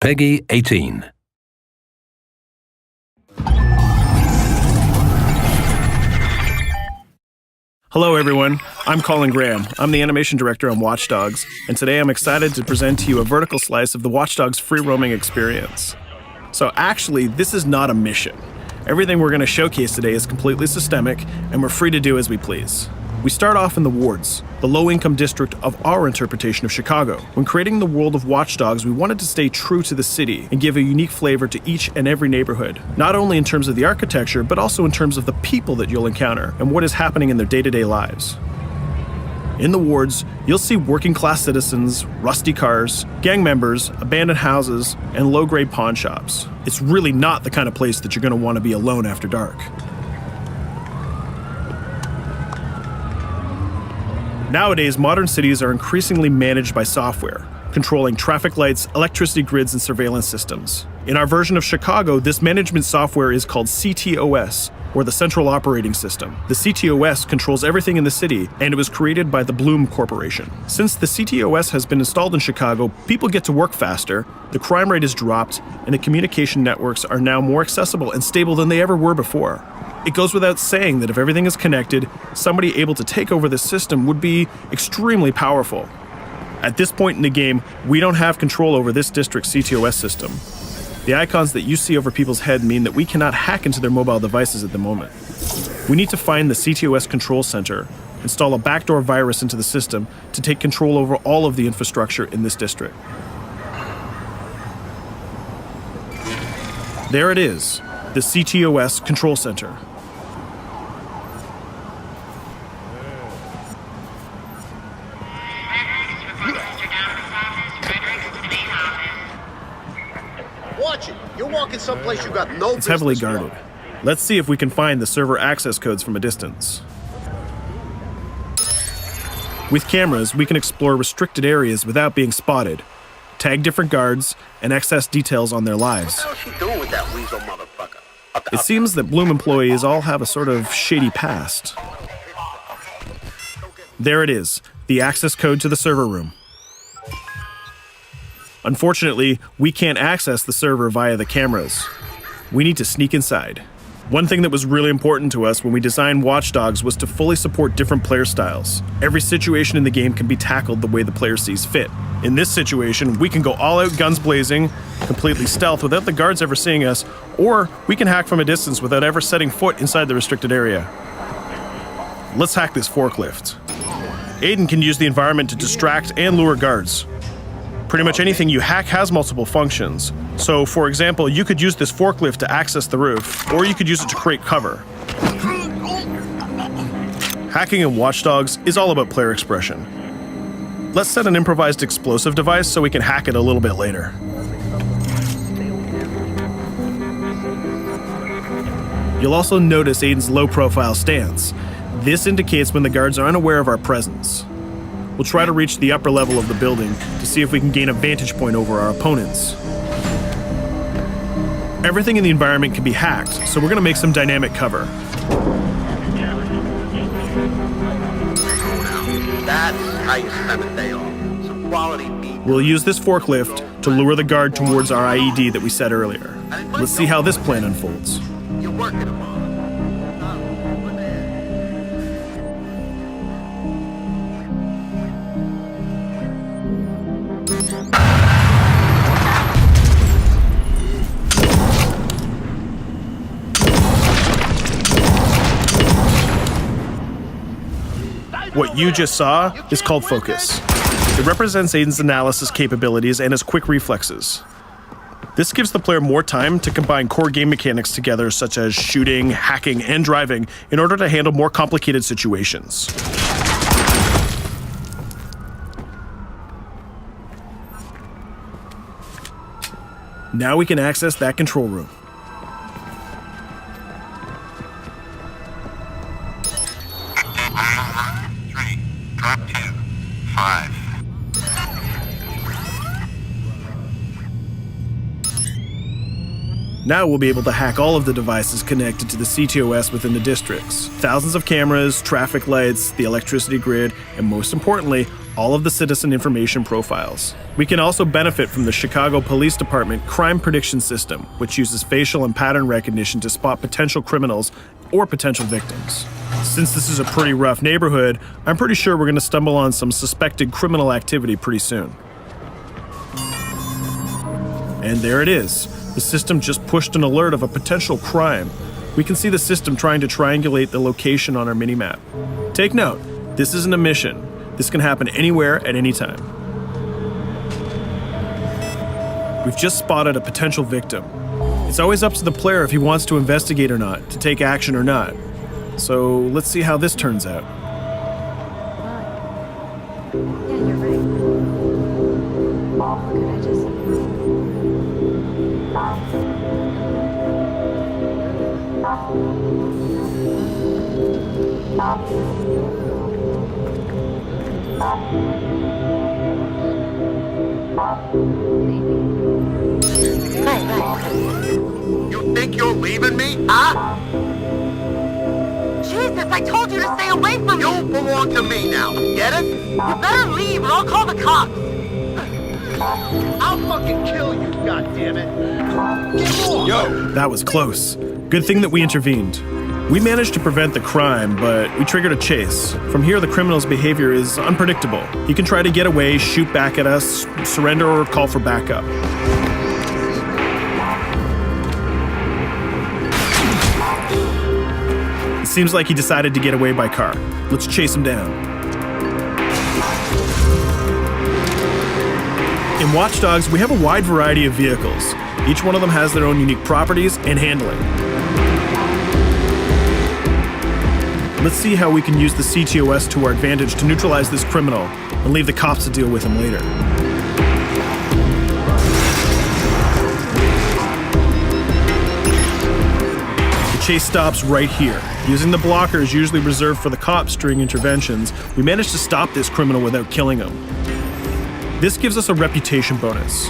Peggy 18. Hello everyone, I'm Colin Graham. I'm the animation director on Watch Dogs, and today I'm excited to present to you a vertical slice of the Watch Dogs free roaming experience. So actually, this is not a mission. Everything we're going to showcase today is completely systemic, and we're free to do as we please. We start off in the wards, the low-income district of our interpretation of Chicago. When creating the world of Watch Dogs, we wanted to stay true to the city and give a unique flavor to each and every neighborhood, not only in terms of the architecture, but also in terms of the people that you'll encounter and what is happening in their day-to-day lives. In the wards, you'll see working-class citizens, rusty cars, gang members, abandoned houses, and low-grade pawn shops. It's really not the kind of place that you're going to want to be alone after dark. Nowadays, modern cities are increasingly managed by software, controlling traffic lights, electricity grids, and surveillance systems. In our version of Chicago, this management software is called CTOS, or the Central Operating System. The CTOS controls everything in the city, and it was created by the Bloom Corporation. Since the CTOS has been installed in Chicago, people get to work faster, the crime rate is dropped, and the communication networks are now more accessible and stable than they ever were before. It goes without saying that if everything is connected, somebody able to take over the system would be extremely powerful. At this point in the game, we don't have control over this district's CTOS system. The icons that you see over people's head mean that we cannot hack into their mobile devices at the moment. We need to find the CTOS control center, install a backdoor virus into the system to take control over all of the infrastructure in this district. There it is, the CTOS control center. Watch it. You're walking someplace you got no business. It's heavily guarded. Let's see if we can find the server access codes from a distance. With cameras, we can explore restricted areas without being spotted, tag different guards, and access details on their lives. What the hell is she doing with that weasel motherfucker? It seems that Bloom employees all have a sort of shady past. There it is, the access code to the server room. Unfortunately, we can't access the server via the cameras. We need to sneak inside. One thing that was really important to us when we designed Watch Dogs was to fully support different player styles. Every situation in the game can be tackled the way the player sees fit. In this situation, we can go all out guns blazing, completely stealth without the guards ever seeing us, or we can hack from a distance without ever setting foot inside the restricted area. Let's hack this forklift. Aiden can use the environment to distract and lure guards. Pretty much anything you hack has multiple functions. So, for example, you could use this forklift to access the roof, or you could use it to create cover. Hacking in Watch Dogs is all about player expression. Let's set an improvised explosive device so we can hack it a little bit later. You'll also notice Aiden's low-profile stance. This indicates when the guards are unaware of our presence. We'll try to reach the upper level of the building to see if we can gain a vantage point over our opponents. Everything in the environment can be hacked, so we're going to make some dynamic cover. That's how you spend a day off. Some quality meat. We'll use this forklift to lure the guard towards our IED that we set earlier. Let's see how this plan unfolds. You're working them on. What you just saw is called focus. It represents Aiden's analysis capabilities and his quick reflexes. This gives the player more time to combine core game mechanics together, such as shooting, hacking, and driving, in order to handle more complicated situations. Now we can access that control room. Drop 2, 5. Now we'll be able to hack all of the devices connected to the CTOS within the districts. Thousands of cameras, traffic lights, the electricity grid, and most importantly, all of the citizen information profiles. We can also benefit from the Chicago Police Department Crime Prediction System, which uses facial and pattern recognition to spot potential criminals or potential victims. Since this is a pretty rough neighborhood, I'm pretty sure we're going to stumble on some suspected criminal activity pretty soon. And there it is. The system just pushed an alert of a potential crime. We can see the system trying to triangulate the location on our minimap. Take note, this isn't a mission. This can happen anywhere at any time. We've just spotted a potential victim. It's always up to the player if he wants to investigate or not, to take action or not. So let's see how this turns out. Yeah, you're right. Could I just... You think you're leaving me? Huh? Jesus, I told you to stay away from me! You belong to me now. Get it? You better leave or I'll call the cops! I'll fucking kill you, goddammit! Get off! Yo! That was close. Good thing that we intervened. We managed to prevent the crime, but we triggered a chase. From here, the criminal's behavior is unpredictable. He can try to get away, shoot back at us, surrender, or call for backup. It seems like he decided to get away by car. Let's chase him down. In Watch Dogs, we have a wide variety of vehicles. Each one of them has their own unique properties and handling. Let's see how we can use the CTOS to our advantage to neutralize this criminal and leave the cops to deal with him later. The chase stops right here. Using the blockers usually reserved for the cops during interventions, we managed to stop this criminal without killing him. This gives us a reputation bonus.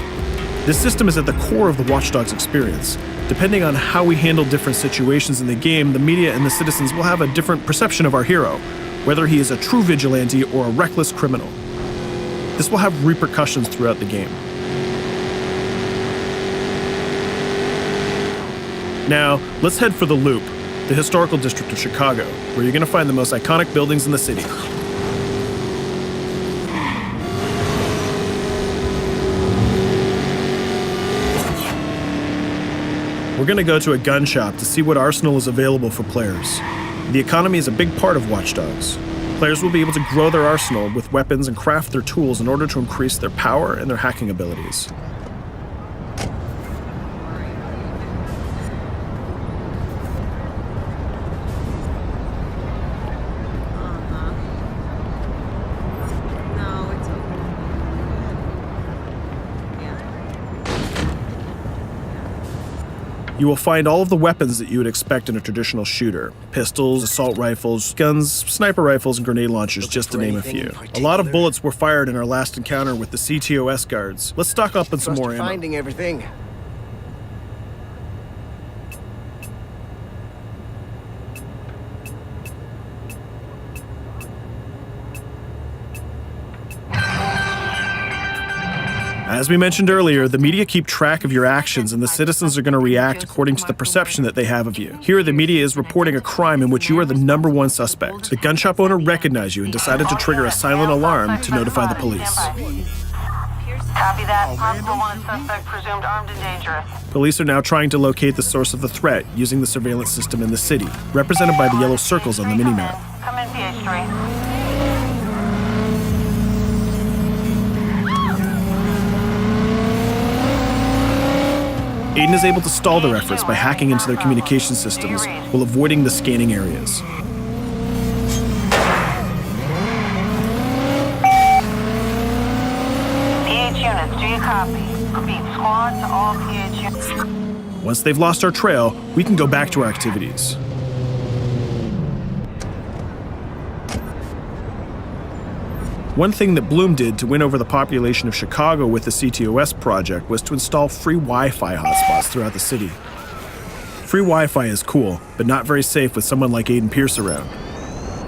This system is at the core of the Watch Dogs experience. Depending on how we handle different situations in the game, the media and the citizens will have a different perception of our hero, whether he is a true vigilante or a reckless criminal. This will have repercussions throughout the game. Now, let's head for the Loop, the historical district of Chicago, where you're going to find the most iconic buildings in the city. We're going to go to a gun shop to see what arsenal is available for players. The economy is a big part of Watch Dogs. Players will be able to grow their arsenal with weapons and craft their tools in order to increase their power and their hacking abilities. No, it's okay. You will find all of the weapons that you would expect in a traditional shooter. Pistols, assault rifles, guns, sniper rifles, and grenade launchers, just to name a few. A lot of bullets were fired in our last encounter with the CTOS guards. Let's stock up on some more ammo. Finding everything. As we mentioned earlier, the media keep track of your actions and the citizens are going to react according to the perception that they have of you. Here, the media is reporting a crime in which you are the #1 suspect. The gun shop owner recognized you and decided to trigger a silent alarm to notify the police. Copy that. Possible wanted suspect presumed armed and dangerous. Police are now trying to locate the source of the threat using the surveillance system in the city, represented by the yellow circles on the minimap. Come in, PH3. Aiden is able to stall their efforts by hacking into their communication systems while avoiding the scanning areas. PH units, do you copy? Repeat, squad to all PH units. Once they've lost our trail, we can go back to our activities. One thing that Bloom did to win over the population of Chicago with the CTOS project was to install free Wi-Fi hotspots throughout the city. Free Wi-Fi is cool, but not very safe with someone like Aiden Pearce around.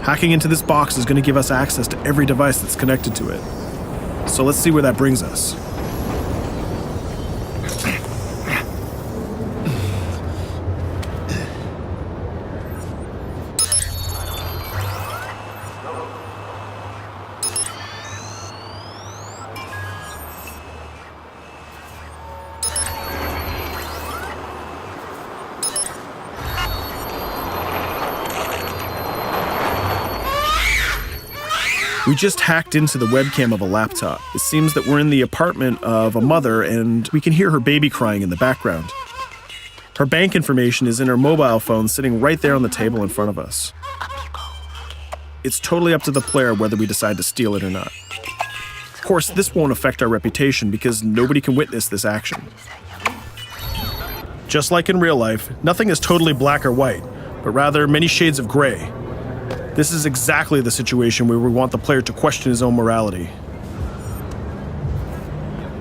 Hacking into this box is going to give us access to every device that's connected to it. So let's see where that brings us. We just hacked into the webcam of a laptop. It seems that we're in the apartment of a mother and we can hear her baby crying in the background. Her bank information is in her mobile phone sitting right there on the table in front of us. It's totally up to the player whether we decide to steal it or not. Of course, this won't affect our reputation because nobody can witness this action. Just like in real life, nothing is totally black or white, but rather many shades of gray. This is exactly the situation where we want the player to question his own morality.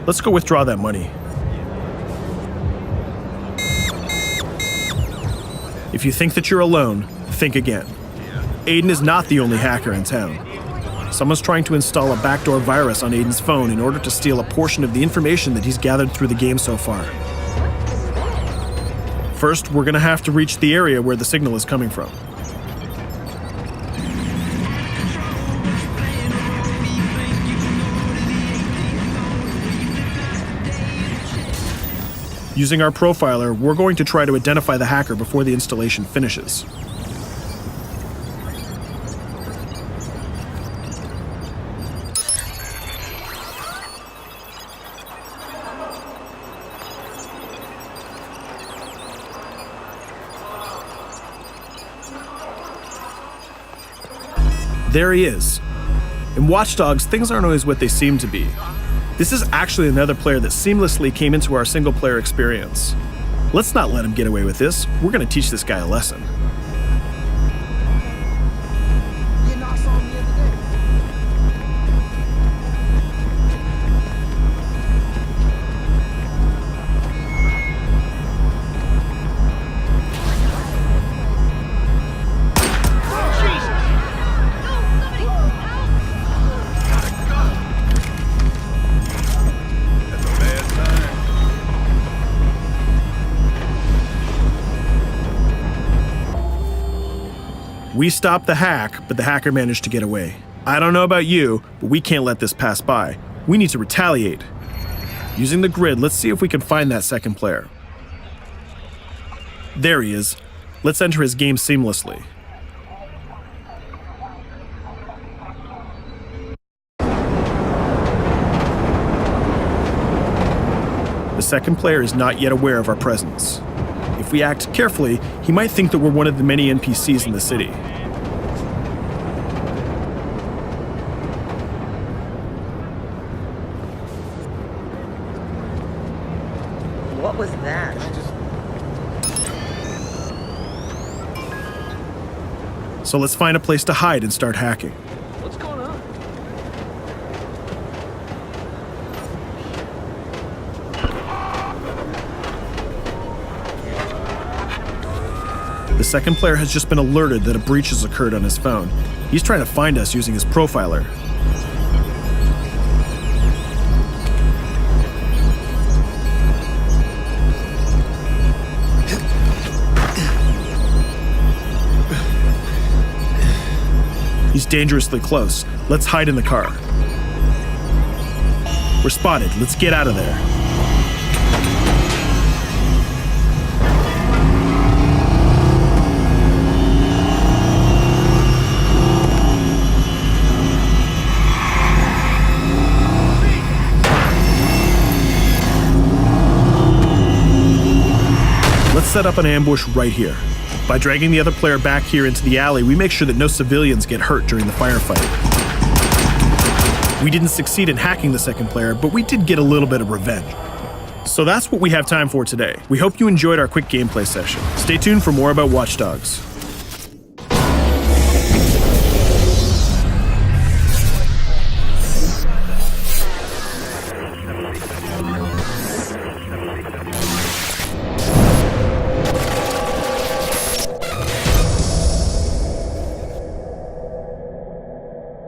Let's go withdraw that money. If you think that you're alone, think again. Aiden is not the only hacker in town. Someone's trying to install a backdoor virus on Aiden's phone in order to steal a portion of the information that he's gathered through the game so far. First, we're gonna have to reach the area where the signal is coming from. Using our profiler, we're going to try to identify the hacker before the installation finishes. There he is. In Watch Dogs, things aren't always what they seem to be. This is actually another player that seamlessly came into our single-player experience. Let's not let him get away with this. We're going to teach this guy a lesson. We stopped the hack, but the hacker managed to get away. I don't know about you, but we can't let this pass by. We need to retaliate. Using the grid, let's see if we can find that second player. There he is. Let's enter his game seamlessly. The second player is not yet aware of our presence. If we act carefully, he might think that we're one of the many NPCs in the city. What was that? So let's find a place to hide and start hacking. What's going on? The second player has just been alerted that a breach has occurred on his phone. He's trying to find us using his profiler. He's dangerously close. Let's hide in the car. We're spotted. Let's get out of there. Let's set up an ambush right here. By dragging the other player back here into the alley, we make sure that no civilians get hurt during the firefight. We didn't succeed in hacking the second player, but we did get a little bit of revenge. So that's what we have time for today. We hope you enjoyed our quick gameplay session. Stay tuned for more about Watch Dogs.